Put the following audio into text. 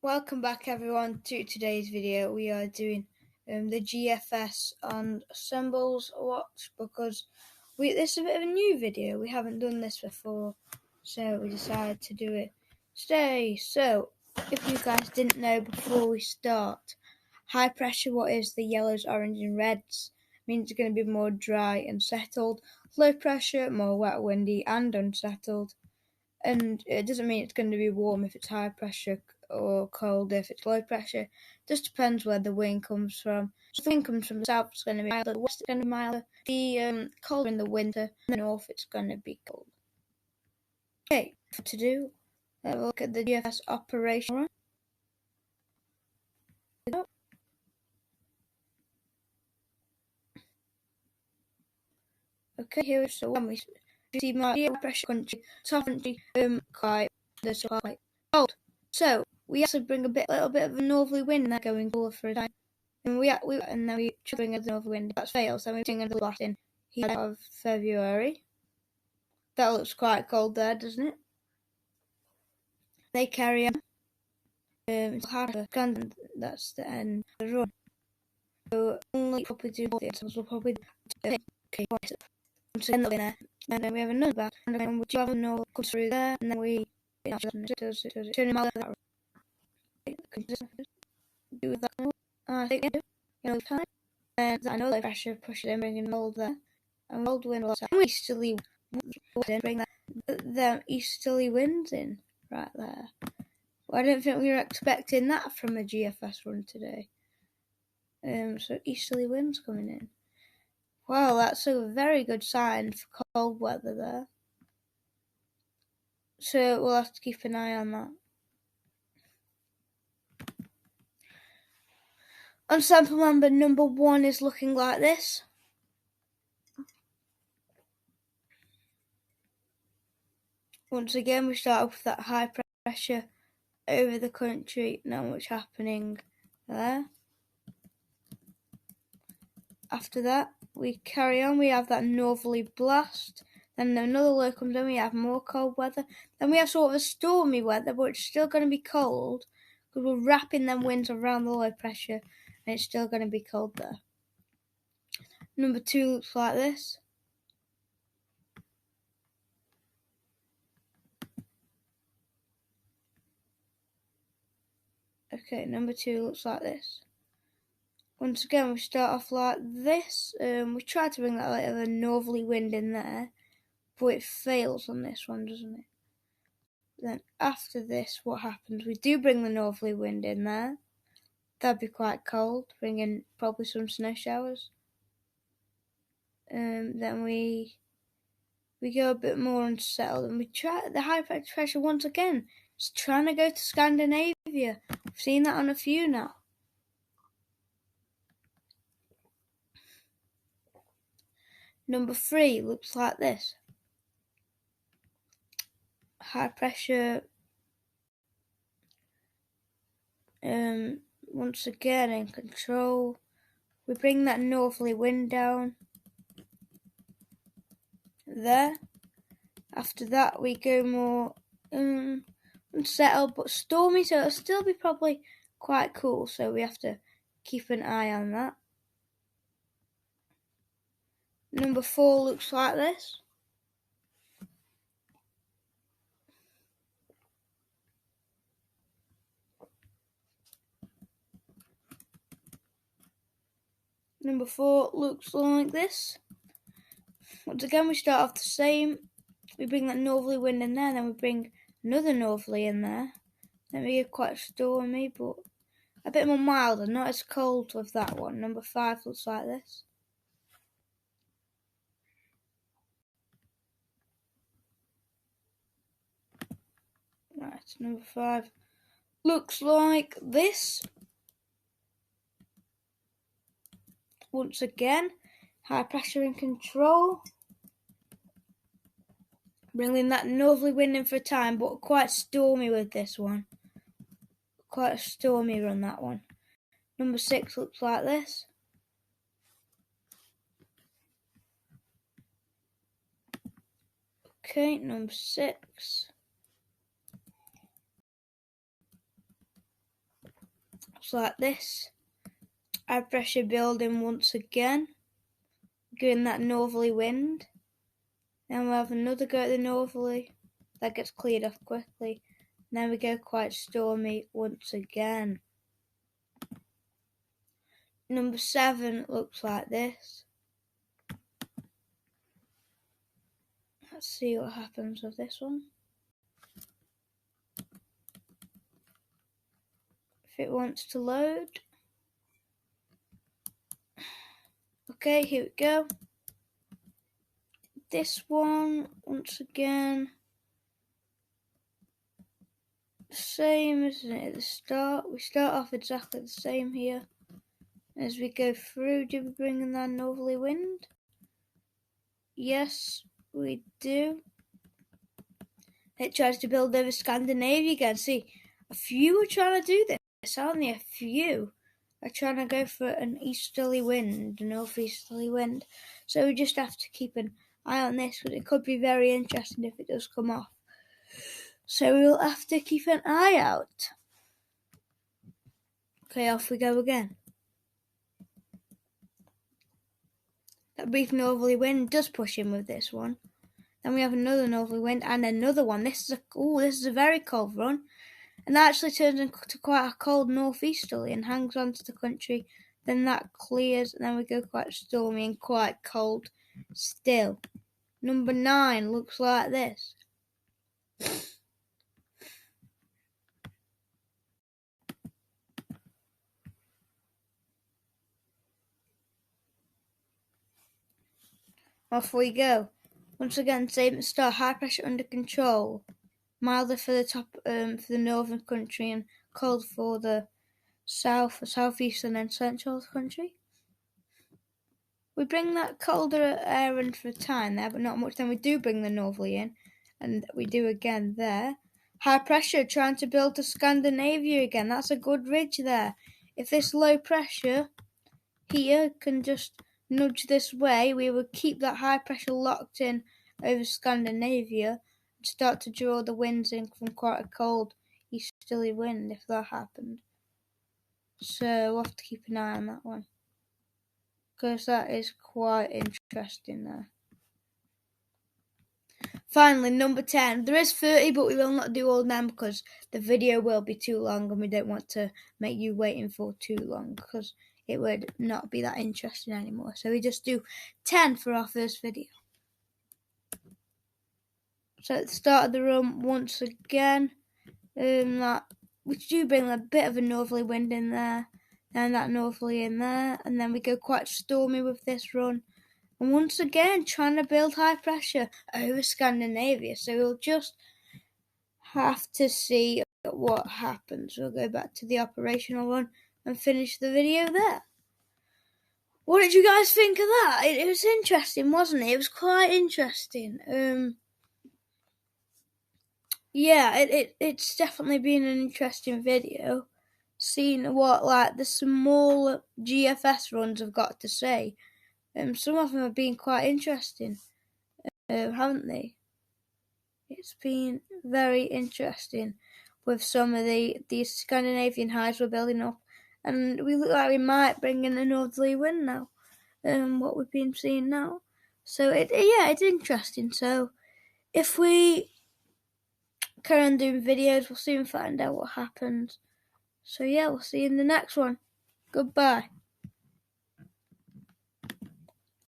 Welcome back everyone to today's video. We are doing the GFS on ensembles watch because this is a bit of a new video. We haven't done this before, so we decided to do it today. So if you guys didn't know before we start, high pressure, what is the yellows, orange and reds, means it's going to be more dry and settled. Low pressure, more wet, windy and unsettled. And it doesn't mean it's going to be warm if it's high pressure or cold if it's low pressure. It just depends where the wind comes from. So if the wind comes from the south, it's going to be milder. The west, it's going to be milder. The colder in the winter. In the north, it's going to be cold. Okay, to do, have a look at the GFS operation run. Okay, here is the one we see my high pressure country, soft country, quite cold. So we have to bring a little bit of a northerly wind there going cooler for a time. And then we try to bring a northerly wind. That fails. Then we bring another blast in here of February. That looks quite cold there, doesn't it? They carry on. It's harder. That's the end of the run. So only probably do the ensembles will probably okay. Once again, in there. And then we have another blast. And then we have another comes through there. And then we turn him out of that run. Do with that. I think time. And I know the pressure pushes in, bringing mold there. And mold wind will easterly bring them easterly winds in right there. Well, I don't think we were expecting that from a GFS run today. So easterly winds coming in. Well, that's a very good sign for cold weather there. So we'll have to keep an eye on that. Ensemble member number 1 is looking like this. Once again, we start off with that high pressure over the country, not much happening there. After that, we carry on, we have that northerly blast, then another low comes in, we have more cold weather, then we have sort of a stormy weather, but it's still going to be cold, because we're wrapping them winds around the low pressure, and it's still going to be cold there. Number 2 looks like this. Okay, number 2 looks like this. Once again, we start off like this. We try to bring that bit of a northerly wind in there, but it fails on this one, doesn't it? Then after this, what happens? We do bring the northerly wind in there. That'd be quite cold, bringing probably some snow showers. Then we go a bit more unsettled, and we try the high pressure once again. It's trying to go to Scandinavia. We've seen that on a few now. Number 3 looks like this. High pressure, once again in control. We bring that northerly wind down there. After that, we go more unsettled but stormy, so it'll still be probably quite cool, so we have to keep an eye on that. Number 4 looks like this. Number 4 looks like this. Once again, we start off the same. We bring that northerly wind in there, then we bring another northerly in there. Then we get quite stormy, but a bit more milder, not as cold with that one. Number 5 looks like this. Right, number 5 looks like this. Once again, high pressure in control. Bringing that northerly wind in for a time, but quite stormy with this one. Quite a stormy run, that one. Number 6 looks like this. Okay, number 6. looks like this. High pressure building once again, getting that northerly wind. Then we'll have another go at the northerly. That gets cleared off quickly. And then we go quite stormy once again. Number 7 looks like this. Let's see what happens with this one. If it wants to load. Okay, here we go. This one, once again, same, isn't it, at the start? We start off exactly the same here. As we go through, do we bring in that northerly wind? Yes, we do. It tries to build over Scandinavia again. See, a few are trying to do this, aren't they? A few are trying to go for an easterly wind, a northeasterly wind. So we just have to keep an eye on this, because it could be very interesting if it does come off. So we'll have to keep an eye out. Okay, off we go again. That brief northerly wind does push in with this one. Then we have another northerly wind and another one. This is a very cold run. And that actually turns into quite a cold northeasterly and hangs onto the country. Then that clears, and then we go quite stormy and quite cold still. Number 9 looks like this. Off we go. Once again, same at the start. High pressure under control. Milder for the top, for the northern country, and cold for the southeast, and then central country. We bring that colder air in for a time there, but not much. Then we do bring the northerly in, and we do again there. High pressure trying to build to Scandinavia again. That's a good ridge there. If this low pressure here can just nudge this way, we would keep that high pressure locked in over Scandinavia and start to draw the winds in from quite a cold easterly wind if that happened. So we'll have to keep an eye on that one, because that is quite interesting there. Finally, number 10. There is 30, but we will not do all of them because the video will be too long, and we don't want to make you waiting for too long, because it would not be that interesting anymore. So we just do 10 for our first video. So at the start of the run, once again, we do bring a bit of a northerly wind in there, then that northerly in there, and then we go quite stormy with this run. And once again, trying to build high pressure over Scandinavia. So we'll just have to see what happens. We'll go back to the operational run and finish the video there. What did you guys think of that? It was interesting, wasn't it? It was quite interesting. Yeah, it's definitely been an interesting video. Seeing what the small GFS runs have got to say. Some of them have been quite interesting, haven't they? It's been very interesting with some of these Scandinavian highs we're building up, and we look like we might bring in a northerly wind now. What we've been seeing now. So it's interesting. So if we carry on doing videos, we'll soon find out what happens. So yeah, we'll see you in the next one. Goodbye.